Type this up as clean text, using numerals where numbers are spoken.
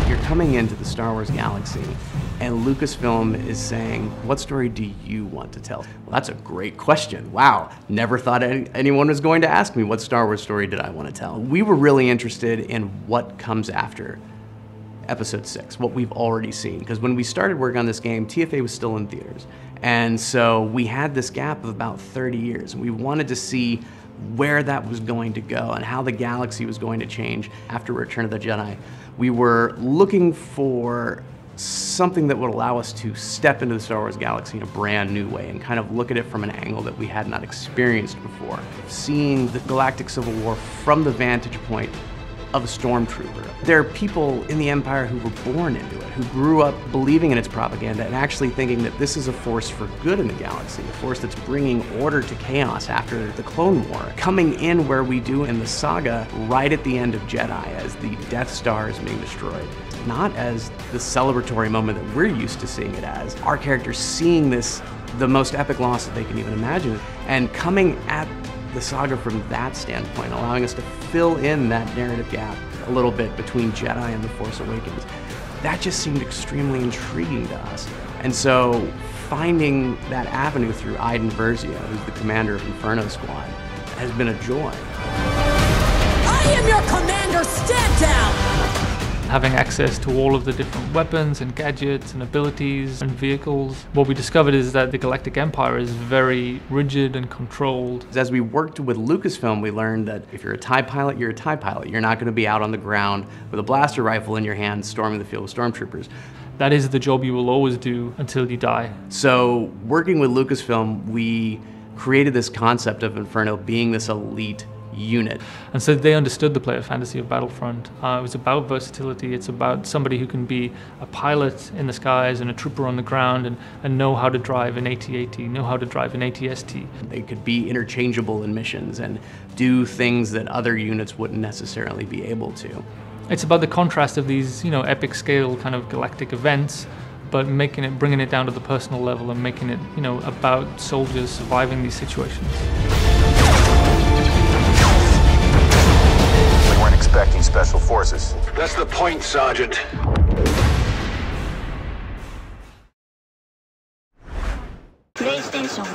You're coming into the Star Wars galaxy, and Lucasfilm is saying, what story do you want to tell? Well, that's a great question. Wow, never thought anyone was going to ask me what Star Wars story did I want to tell. We were really interested in what comes after Episode 6, what we've already seen. Because when we started working on this game, TFA was still in theaters. And so we had this gap of about 30 years, and we wanted to see where that was going to go and how the galaxy was going to change after Return of the Jedi. We were looking for something that would allow us to step into the Star Wars galaxy in a brand new way and kind of look at it from an angle that we had not experienced before. Seeing the Galactic Civil War from the vantage point of a stormtrooper. There are people in the Empire who were born into it, who grew up believing in its propaganda and actually thinking that this is a force for good in the galaxy, a force that's bringing order to chaos after the Clone War. Coming in where we do in the saga, right at the end of Jedi, as the Death Star is being destroyed. Not as the celebratory moment that we're used to seeing it as. Our characters seeing this, the most epic loss that they can even imagine, and coming at the saga from that standpoint, allowing us to fill in that narrative gap a little bit between Jedi and The Force Awakens. That just seemed extremely intriguing to us. And so finding that avenue through Iden Versio, who's the commander of Inferno Squad, has been a joy. I am your commander, stand down! Having access to all of the different weapons and gadgets and abilities and vehicles. What we discovered is that the Galactic Empire is very rigid and controlled. As we worked with Lucasfilm, we learned that if you're a TIE pilot, you're a TIE pilot. You're not going to be out on the ground with a blaster rifle in your hand storming the field with stormtroopers. That is the job you will always do until you die. So working with Lucasfilm, we created this concept of Inferno being this elite unit. And so they understood the player fantasy of Battlefront. It was about versatility. It's about somebody who can be a pilot in the skies and a trooper on the ground and know how to drive an AT-AT, know how to drive an AT-ST. They could be interchangeable in missions and do things that other units wouldn't necessarily be able to. It's about the contrast of these, epic scale kind of galactic events, but bringing it down to the personal level and making it, about soldiers surviving these situations. Expecting special forces. That's the point, Sergeant. PlayStation